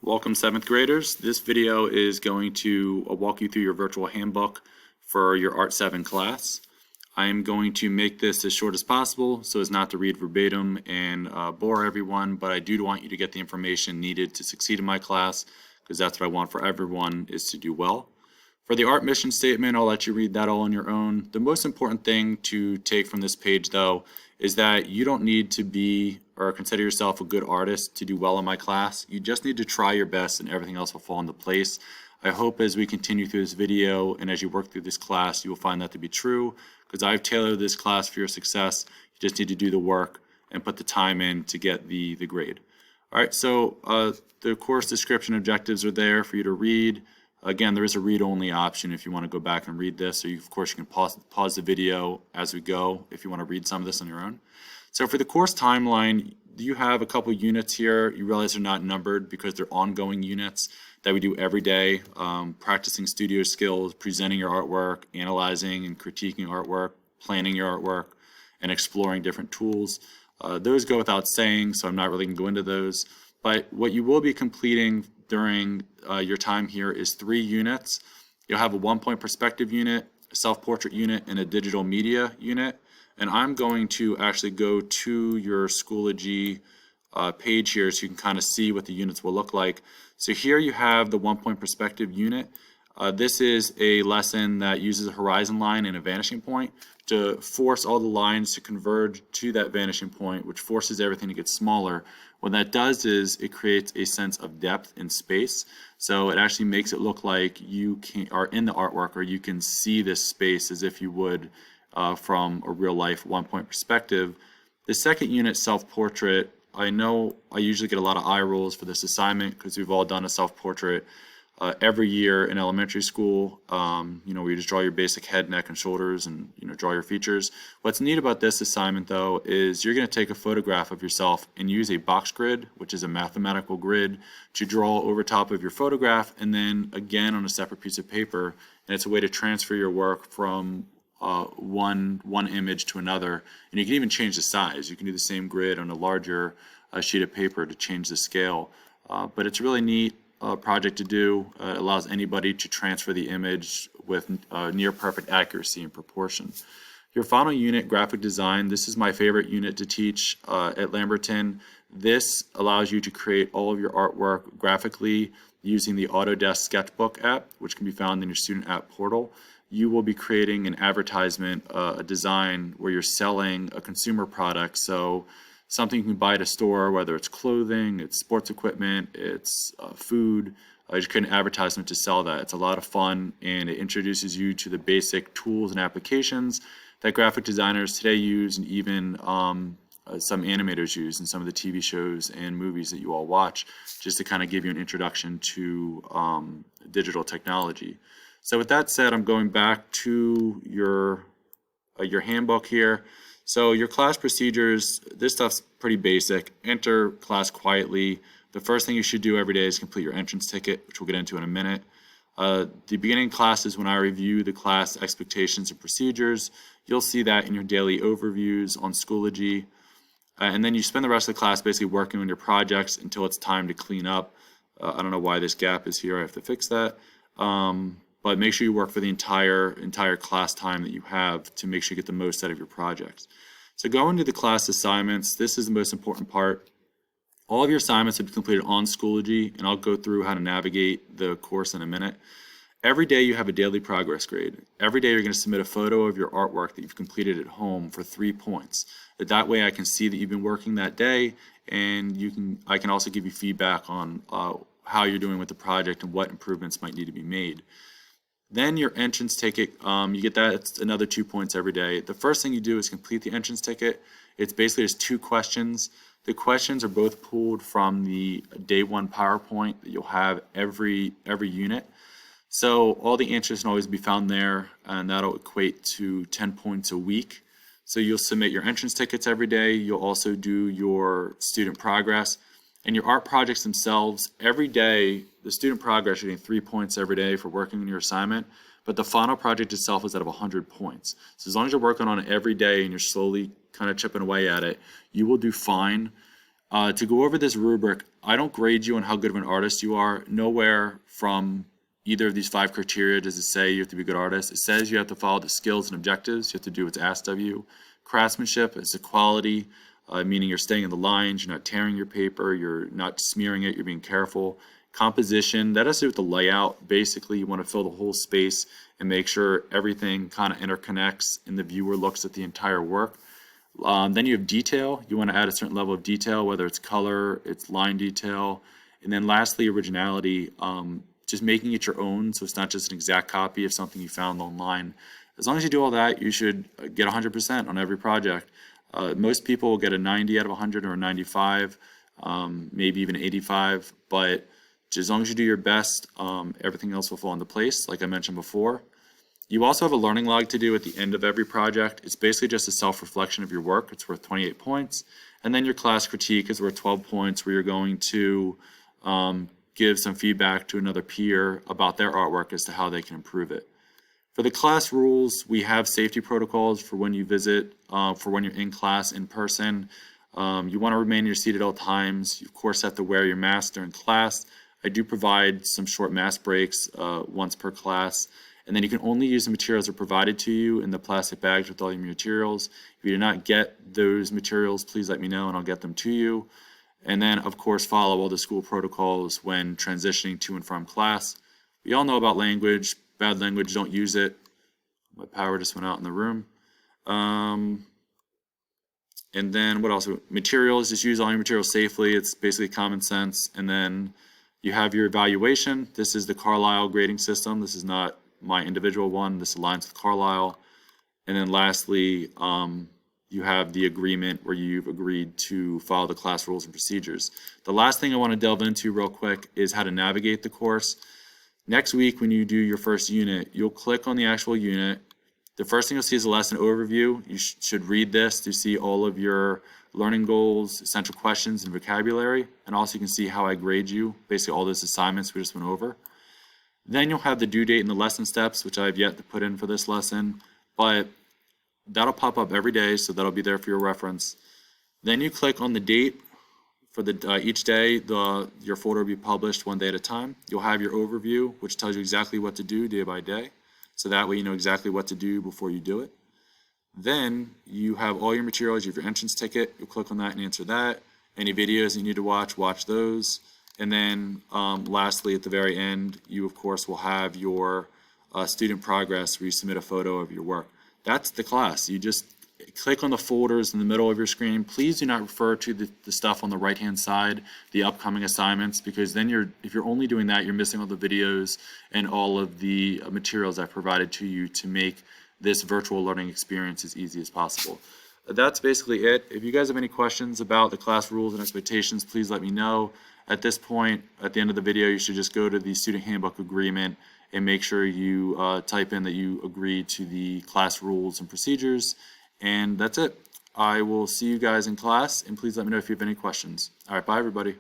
Welcome 7th graders. This video is going to walk you through your virtual handbook for your Art 7 class. I am going to make this as short as possible so as not to read verbatim and bore everyone, but I do want you to get the information needed to succeed in my class because that's what I want for everyone, is to do well. For the art mission statement, I'll let you read that all on your own. The most important thing to take from this page, though, is that you don't need to be or consider yourself a good artist to do well in my class. You just need to try your best and everything else will fall into place. I hope as we continue through this video and as you work through this class, you will find that to be true, because I've tailored this class for your success. You just need to do the work and put the time in to get the grade. All right, so the course description objectives are there for you to read. Again, there is a read-only option if you want to go back and read this. So of course, you can pause the video as we go if you want to read some of this on your own. So for the course timeline, you have a couple units here. You realize they're not numbered because they're ongoing units that we do every day, practicing studio skills, presenting your artwork, analyzing and critiquing artwork, planning your artwork, and exploring different tools. Those go without saying, so I'm not really going to go into those. But what you will be completing during your time here is 3 units. You'll have a 1-point perspective unit, a self-portrait unit, and a digital media unit. And I'm going to actually go to your Schoology page here so you can kind of see what the units will look like. So here you have the 1-point perspective unit. This is a lesson that uses a horizon line and a vanishing point to force all the lines to converge to that vanishing point, which forces everything to get smaller. What that does is it creates a sense of depth in space. So it actually makes it look like you are in the artwork, or you can see this space as if you would from a real life 1-point perspective. The second unit, self-portrait, I know I usually get a lot of eye rolls for this assignment because we've all done a self-portrait every year in elementary school, where you just draw your basic head, neck, and shoulders and draw your features. What's neat about this assignment, though, is you're going to take a photograph of yourself and use a box grid, which is a mathematical grid, to draw over top of your photograph, and then again on a separate piece of paper. And it's a way to transfer your work from one image to another, and you can even change the size. You can do the same grid on a larger sheet of paper to change the scale, but it's a really neat project to do. It allows anybody to transfer the image with near perfect accuracy and proportion. Your final unit, graphic design, this is my favorite unit to teach at Lamberton. This allows you to create all of your artwork graphically using the Autodesk Sketchbook app, which can be found in your student app portal. You will be creating an advertisement, a design where you're selling a consumer product. So something you can buy at a store, whether it's clothing, it's sports equipment, it's food. You just create an advertisement to sell that. It's a lot of fun, and it introduces you to the basic tools and applications that graphic designers today use, and even some animators use in some of the TV shows and movies that you all watch, just to kind of give you an introduction to digital technology. So with that said, I'm going back to your handbook here. So your class procedures, this stuff's pretty basic. Enter class quietly. The first thing you should do every day is complete your entrance ticket, which we'll get into in a minute. The beginning class is when I review the class expectations and procedures. You'll see that in your daily overviews on Schoology. And then you spend the rest of the class basically working on your projects until it's time to clean up. I don't know why this gap is here. I have to fix that. But make sure you work for the entire class time that you have to make sure you get the most out of your projects. So going to the class assignments, this is the most important part. All of your assignments will be completed on Schoology, and I'll go through how to navigate the course in a minute. Every day you have a daily progress grade. Every day you're going to submit a photo of your artwork that you've completed at home for 3 points. That way I can see that you've been working that day, and I can also give you feedback on how you're doing with the project and what improvements might need to be made. Then your entrance ticket, you get that. It's another 2 points every day. The first thing you do is complete the entrance ticket. It's basically just 2 questions. The questions are both pulled from the day 1 PowerPoint that you'll have every unit. So all the answers can always be found there, and that'll equate to 10 points a week. So you'll submit your entrance tickets every day. You'll also do your student progress. And your art projects themselves, every day, the student progress, you're getting 3 points every day for working on your assignment, but the final project itself is out of 100 points. So as long as you're working on it every day and you're slowly kind of chipping away at it, you will do fine. To go over this rubric, I don't grade you on how good of an artist you are. Nowhere from either of these 5 criteria does it say you have to be a good artist. It says you have to follow the skills and objectives. You have to do what's asked of you. Craftsmanship is a quality, meaning you're staying in the lines, you're not tearing your paper, you're not smearing it, you're being careful. Composition, that has to do with the layout. Basically, you want to fill the whole space and make sure everything kind of interconnects and the viewer looks at the entire work. Then you have detail. You want to add a certain level of detail, whether it's color, it's line detail. And then lastly, originality, just making it your own, so it's not just an exact copy of something you found online. As long as you do all that, you should get 100% on every project. Most people will get a 90 out of 100 or a 95, maybe even 85, but as long as you do your best, everything else will fall into place, like I mentioned before. You also have a learning log to do at the end of every project. It's basically just a self-reflection of your work. It's worth 28 points. And then your class critique is worth 12 points, where you're going to give some feedback to another peer about their artwork as to how they can improve it. For the class rules, we have safety protocols for when you visit, for when you're in class in person. You want to remain in your seat at all times. You, of course, have to wear your mask during class. I do provide some short mask breaks once per class. And then you can only use the materials that are provided to you in the plastic bags with all your materials. If you do not get those materials, please let me know and I'll get them to you. And then, of course, follow all the school protocols when transitioning to and from class. We all know about language. Bad language, don't use it. My power just went out in the room. And then what else? Materials, just use all your materials safely. It's basically common sense. And then you have your evaluation. This is the Carlisle grading system. This is not my individual one. This aligns with Carlisle. And then lastly, you have the agreement where you've agreed to follow the class rules and procedures. The last thing I want to delve into real quick is how to navigate the course. Next week, when you do your first unit, you'll click on the actual unit. The first thing you'll see is a lesson overview. You should read this to see all of your learning goals, essential questions, and vocabulary. And also you can see how I grade you, basically all those assignments we just went over. Then you'll have the due date and the lesson steps, which I have yet to put in for this lesson, but that'll pop up every day, so that'll be there for your reference. Then you click on the date for the each day. Your folder will be published one day at a time. You'll have your overview, which tells you exactly what to do day by day, so that way you know exactly what to do before you do it. Then you have all your materials. You have your entrance ticket. You'll click on that and answer that. Any videos you need to watch those. And then lastly, at the very end, you of course will have your student progress, where you submit a photo of your work. That's the class. You just click on the folders in the middle of your screen. Please do not refer to the stuff on the right-hand side, the upcoming assignments, because then if you're only doing that, you're missing all the videos and all of the materials I've provided to you to make this virtual learning experience as easy as possible. That's basically it. If you guys have any questions about the class rules and expectations, please let me know. At this point, at the end of the video, you should just go to the student handbook agreement and make sure you type in that you agree to the class rules and procedures. And that's it. I will see you guys in class, and please let me know if you have any questions. All right, bye everybody.